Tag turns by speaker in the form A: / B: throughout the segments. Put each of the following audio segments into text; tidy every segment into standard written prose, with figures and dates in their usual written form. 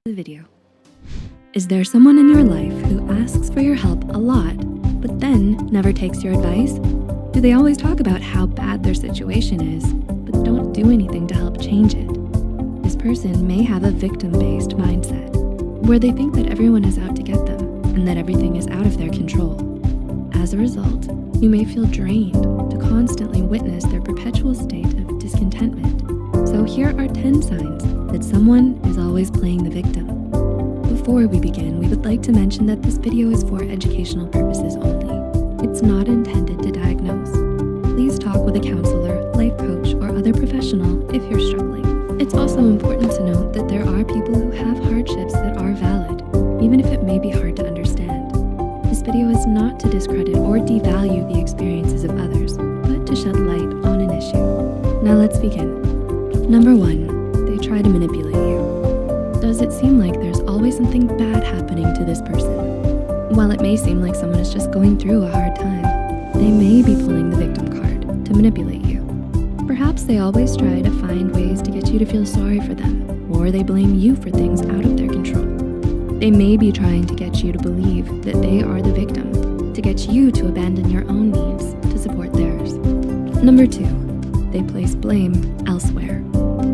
A: the video. Is there someone in your life who asks for your help a lot, but then never takes your advice? Do they always talk about how bad their situation is, but don't do anything to help change it? This person may have a victim-based mindset, where they think that everyone is out to get them and that everything is out of their control. As a result, you may feel drained to constantly witness their perpetual state of discontentment. So here are 10 signs that someone is always playing the victim. Before we begin, we would like to mention that this video is for educational purposes only. It's not intended to diagnose. Please talk with a counselor, life coach, or other professional if you're struggling. It's also important to note that there are people who have hardships that are valid, even if it may be hard to understand. This video is not to discredit or devalue the experiences of others, but to shed light on an issue. Now let's begin. Number 1, they try to manipulate you. Does it seem like there's always something bad happening to this person? While it may seem like someone is just going through a hard time, they may be pulling the victim card to manipulate you. Perhaps they always try to find ways to get you to feel sorry for them, or they blame you for things out of their control. They may be trying to get you to believe that they are the victim, to get you to abandon your own needs to support theirs. Number 2, they place blame elsewhere.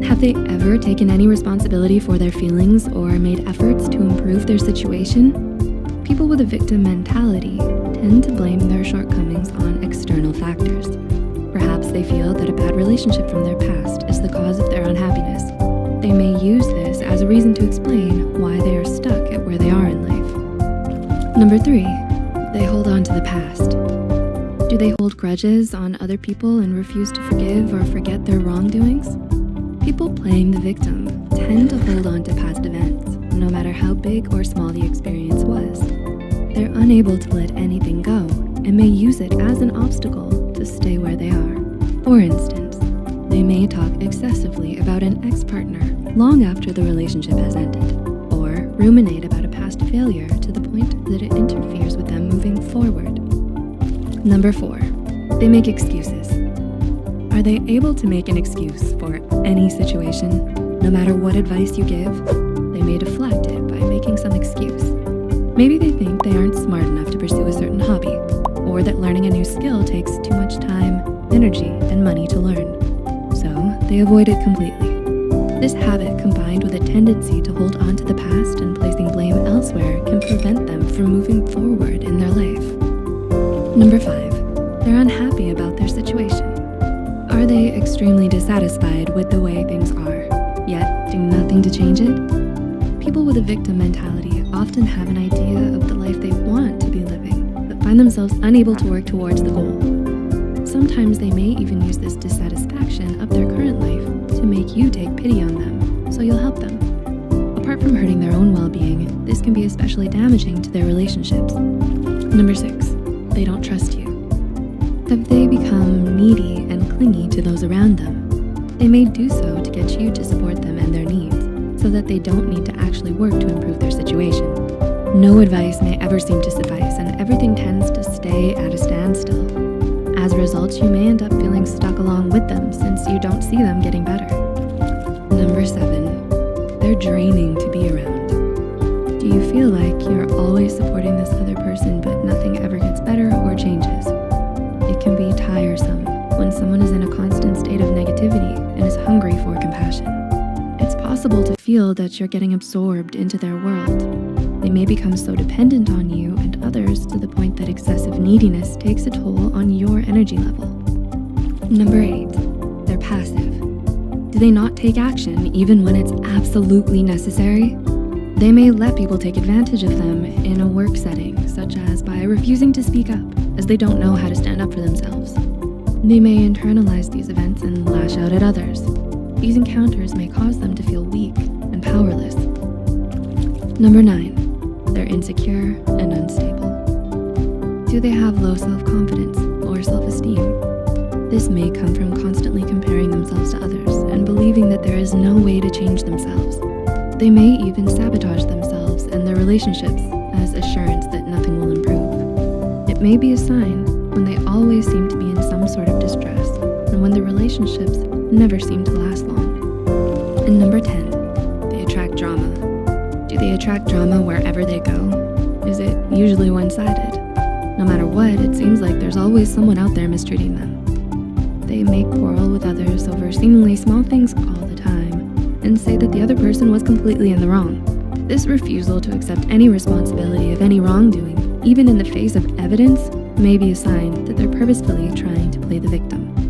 A: Have they ever taken any responsibility for their feelings or made efforts to improve their situation? People with a victim mentality tend to blame their shortcomings on external factors. Perhaps they feel that a bad relationship from their past is the cause of their unhappiness. They may use this as a reason to explain why they are stuck at where they are in life. Number 3, they hold on to the past. Do they hold grudges on other people and refuse to forgive or forget their wrongdoings? People playing the victim tend to hold on to past events, no matter how big or small the experience was. They're unable to let anything go and may use it as an obstacle to stay where they are. For instance, they may talk excessively about an ex-partner long after the relationship has ended, or ruminate about a past failure to the point that it interferes with them moving forward. Number 4, they make excuses. Are they able to make an excuse for any situation? No matter what advice you give, they may deflect it by making some excuse. Maybe they think they aren't smart enough to pursue a certain hobby, or that learning a new skill takes too much time, energy, and money to learn. So they avoid it completely. This habit, combined with a tendency to hold on to the past and placing blame elsewhere, can prevent them from moving forward in their life. Number 5, they're unhappy about their situation. Are they extremely dissatisfied with the way things are, yet do nothing to change it? People with a victim mentality often have an idea of the life they want to be living, but find themselves unable to work towards the goal. Sometimes they may even use this dissatisfaction of their current life to make you take pity on them, so you'll help them. Apart from hurting their own well-being, this can be especially damaging to their relationships. Number 6, they don't trust you. Have they become needy and clingy to those around them? They may do so to get you to support them and their needs, so that they don't need to actually work to improve their situation. No advice may ever seem to suffice, and everything tends to stay at a standstill. As a result, you may end up feeling stuck along with them since you don't see them getting better. Number 7, they're draining to be around. Do you feel like you're always supporting this other person but nothing ever gets better or changes? It can be tiresome when someone is in a constant state of negativity and is hungry for compassion. It's possible to feel that you're getting absorbed into their world. They may become so dependent on you and others to the point that excessive neediness takes a toll on your energy level. Number 8, they're passive. Do they not take action even when it's absolutely necessary? They may let people take advantage of them in a work setting, such as by refusing to speak up, as they don't know how to stand up for themselves. They may internalize these events and lash out at others. These encounters may cause them to feel weak and powerless. Number 9, they're insecure and unstable. Do they have low self-confidence or self-esteem? This may come from constantly comparing themselves to others and believing that there is no way to change themselves. They may even sabotage themselves and their relationships as assurance that nothing will improve. It may be a sign when they always seem to be in some sort of distress and when the relationships never seem to last long. And number 10, they attract drama. they attract drama wherever they go? Is it usually one-sided? No matter what, it seems like there's always someone out there mistreating them. They make quarrel with others over seemingly small things all the time and say that the other person was completely in the wrong. This refusal to accept any responsibility of any wrongdoing, even in the face of evidence, may be a sign that they're purposefully trying to play the victim.